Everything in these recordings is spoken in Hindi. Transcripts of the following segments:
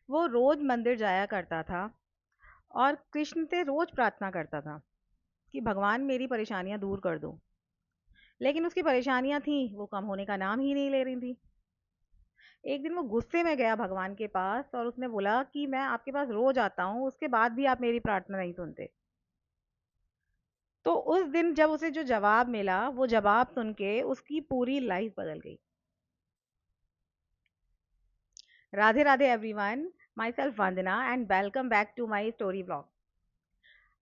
वो रोज मंदिर जाया करता था और कृष्ण से रोज प्रार्थना करता था कि भगवान मेरी परेशानियां दूर कर दो। लेकिन उसकी परेशानियां थी वो कम होने का नाम ही नहीं ले रही थी। एक दिन वो गुस्से में गया भगवान के पास और उसने बोला कि मैं आपके पास रोज आता हूँ, उसके बाद भी आप मेरी प्रार्थना नहीं सुनते। तो उस दिन जब उसे जो जवाब मिला, वो जवाब सुन के उसकी पूरी लाइफ बदल गई। Radhe Radhe everyone, myself Vandana and welcome back to my story blog.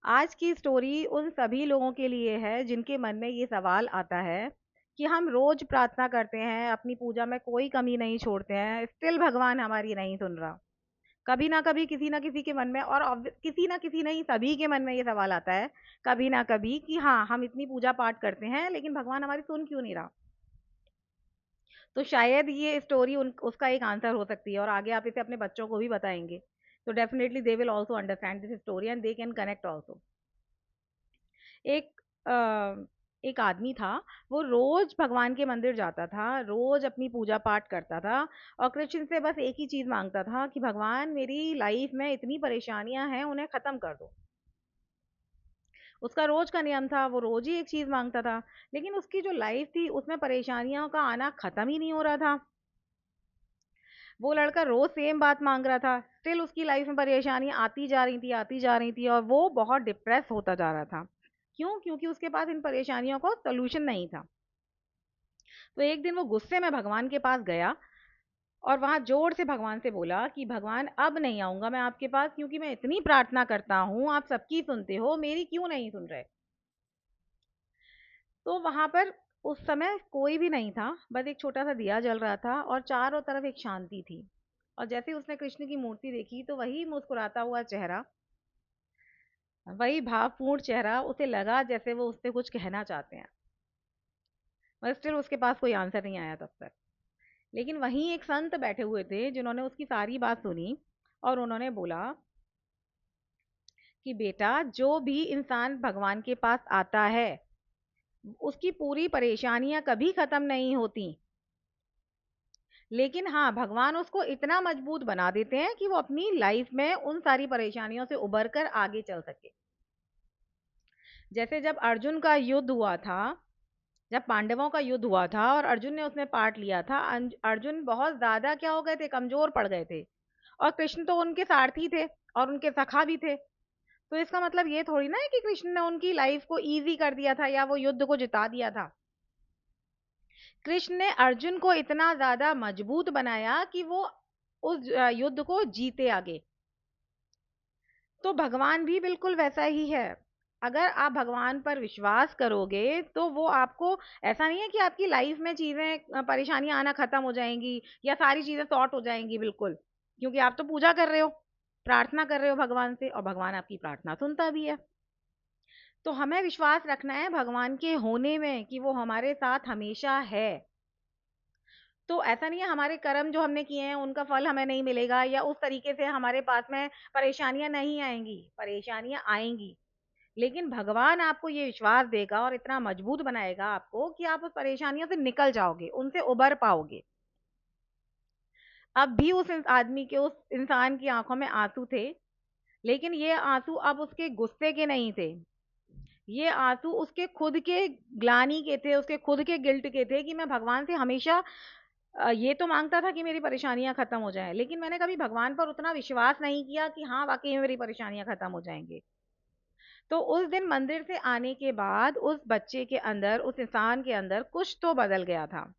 आज की स्टोरी उन सभी लोगों के लिए है जिनके मन में ये सवाल आता है कि हम रोज प्रार्थना करते हैं, अपनी पूजा में कोई कमी नहीं छोड़ते हैं, स्टिल भगवान हमारी नहीं सुन रहा। कभी ना कभी किसी ना किसी के मन में, और किसी ना किसी नहीं, सभी के मन में ये सवाल आता है कभी ना कभी कि हाँ, हम इतनी पूजा पाठ करते हैं लेकिन भगवान हमारी सुन क्यों नहीं रहा। तो शायद ये स्टोरी उसका एक आंसर हो सकती है, और आगे आप इसे अपने बच्चों को भी बताएंगे तो definitely they will also understand this story and they can connect also. एक एक आदमी था, वो रोज भगवान के मंदिर जाता था, रोज अपनी पूजा पाठ करता था और कृष्ण से बस एक ही चीज मांगता था कि भगवान मेरी लाइफ में इतनी परेशानियां हैं, उन्हें खत्म कर दो। उसका रोज का नियम था, वो रोज ही एक चीज मांगता था। लेकिन उसकी जो लाइफ थी उसमें परेशानियों का आना खत्म ही नहीं हो रहा था। वो लड़का रोज सेम बात मांग रहा था, स्टिल उसकी लाइफ में परेशानी आती जा रही थी, आती जा रही थी, और वो बहुत डिप्रेस होता जा रहा था। क्यों? क्योंकि उसके पास इन परेशानियों का सोल्यूशन नहीं था। तो एक दिन वो गुस्से में भगवान के पास गया और वहां जोर से भगवान से बोला कि भगवान, अब नहीं आऊंगा मैं आपके पास, क्योंकि मैं इतनी प्रार्थना करता हूँ, आप सबकी सुनते हो, मेरी क्यों नहीं सुन रहे। तो वहां पर उस समय कोई भी नहीं था, बस एक छोटा सा दिया जल रहा था और चारों तरफ एक शांति थी। और जैसे ही उसने कृष्ण की मूर्ति देखी तो वही मुस्कुराता हुआ चेहरा, वही भावपूर्ण चेहरा, उसे लगा जैसे वो उससे कुछ कहना चाहते हैं। पर स्टिल उसके पास कोई आंसर नहीं आया तब तक। लेकिन वहीं एक संत बैठे हुए थे जिन्होंने उसकी सारी बात सुनी, और उन्होंने बोला कि बेटा, जो भी इंसान भगवान के पास आता है उसकी पूरी परेशानियां कभी खत्म नहीं होती, लेकिन हाँ, भगवान उसको इतना मजबूत बना देते हैं कि वो अपनी लाइफ में उन सारी परेशानियों से उबर कर आगे चल सके। जैसे जब अर्जुन का युद्ध हुआ था, जब पांडवों का युद्ध हुआ था और अर्जुन ने उसमें पार्ट लिया था, अर्जुन बहुत ज्यादा क्या हो गए थे, कमजोर पड़ गए थे। और कृष्ण तो उनके सारथी थे और उनके सखा भी थे। तो इसका मतलब ये थोड़ी ना है कि कृष्ण ने उनकी लाइफ को इजी कर दिया था या वो युद्ध को जिता दिया था। कृष्ण ने अर्जुन को इतना ज्यादा मजबूत बनाया कि वो उस युद्ध को जीते आगे। तो भगवान भी बिल्कुल वैसा ही है। अगर आप भगवान पर विश्वास करोगे तो वो आपको, ऐसा नहीं है कि आपकी लाइफ में चीजें, परेशानियां आना खत्म हो जाएंगी या सारी चीजें सॉर्ट हो जाएंगी, बिल्कुल। क्योंकि आप तो पूजा कर रहे हो, प्रार्थना कर रहे हो भगवान से, और भगवान आपकी प्रार्थना सुनता भी है। तो हमें विश्वास रखना है भगवान के होने में कि वो हमारे साथ हमेशा है। तो ऐसा नहीं है हमारे कर्म जो हमने किए हैं उनका फल हमें नहीं मिलेगा, या उस तरीके से हमारे पास में परेशानियां नहीं आएंगी, परेशानियां आएंगी। लेकिन भगवान आपको ये विश्वास देगा और इतना मजबूत बनाएगा आपको कि आप उस परेशानियों से निकल जाओगे, उनसे उबर पाओगे। अब भी उस आदमी के, उस इंसान की आंखों में आंसू थे, लेकिन ये आंसू अब उसके गुस्से के नहीं थे। ये आंसू उसके खुद के ग्लानि के थे, उसके खुद के गिल्ट के थे कि मैं भगवान से हमेशा ये तो मांगता था कि मेरी परेशानियां खत्म हो जाएं, लेकिन मैंने कभी भगवान पर उतना विश्वास नहीं किया कि हाँ, वाकई में मेरी परेशानियां खत्म हो जाएंगी। तो उस दिन मंदिर से आने के बाद उस बच्चे के अंदर, उस इंसान के अंदर कुछ तो बदल गया था।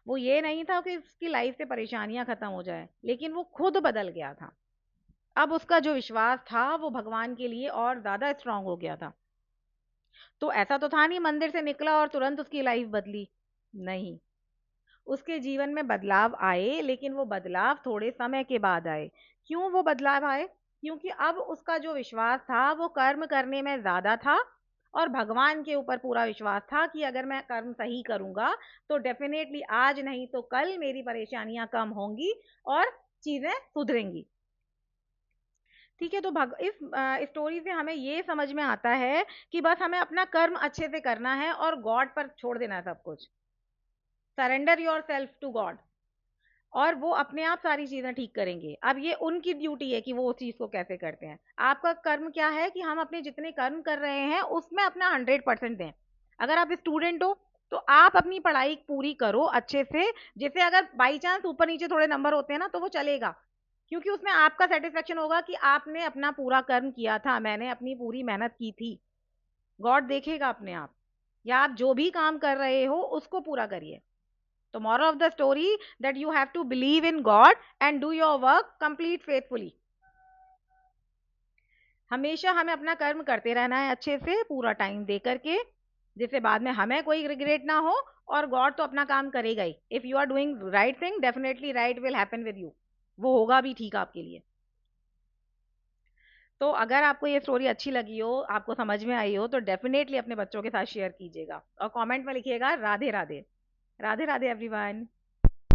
वो ये नहीं था कि उसकी लाइफ से परेशानियां खत्म हो जाए, लेकिन वो खुद बदल गया था। अब उसका जो विश्वास था वो भगवान के लिए और ज्यादा स्ट्रांग हो गया था। तो ऐसा तो था नहीं मंदिर से निकला और तुरंत उसकी लाइफ बदली, नहीं। उसके जीवन में बदलाव आए, लेकिन वो बदलाव थोड़े समय के बाद आए। क्यों वो बदलाव आए? क्योंकि अब उसका जो विश्वास था वो कर्म करने में ज्यादा था, और भगवान के ऊपर पूरा विश्वास था कि अगर मैं कर्म सही करूंगा तो डेफिनेटली आज नहीं तो कल मेरी परेशानियां कम होंगी और चीजें सुधरेंगी। ठीक है, तो इस स्टोरी से हमें ये समझ में आता है कि बस हमें अपना कर्म अच्छे से करना है और गॉड पर छोड़ देना है सब कुछ। Surrender yourself to God. और वो अपने आप सारी चीजें ठीक करेंगे। अब ये उनकी ड्यूटी है कि वो उस चीज को कैसे करते हैं। आपका कर्म क्या है कि हम अपने जितने कर्म कर रहे हैं उसमें अपना 100% दें। अगर आप स्टूडेंट हो तो आप अपनी पढ़ाई पूरी करो अच्छे से, जिससे अगर बाई चांस ऊपर नीचे थोड़े नंबर होते हैं ना तो वो चलेगा, क्योंकि उसमें आपका सेटिस्फेक्शन होगा कि आपने अपना पूरा कर्म किया था, मैंने अपनी पूरी मेहनत की थी। गॉड देखेगा अपने आप। या आप जो भी काम कर रहे हो उसको पूरा करिए। तो moral of the story that you have to believe in God and do your work complete faithfully। हमेशा हमें अपना कर्म करते रहना है अच्छे से पूरा टाइम दे करके, जिससे बाद में हमें कोई रिग्रेट ना हो। और गॉड तो अपना काम करेगा ही। If you are doing right thing definitely right will happen with you. वो होगा भी ठीक आपके लिए। तो अगर आपको ये स्टोरी अच्छी लगी हो, आपको समझ में आई हो, तो डेफिनेटली अपने बच्चों के साथ शेयर कीजिएगा और कमेंट में लिखिएगा राधे राधे। राधे राधे एवरीवन।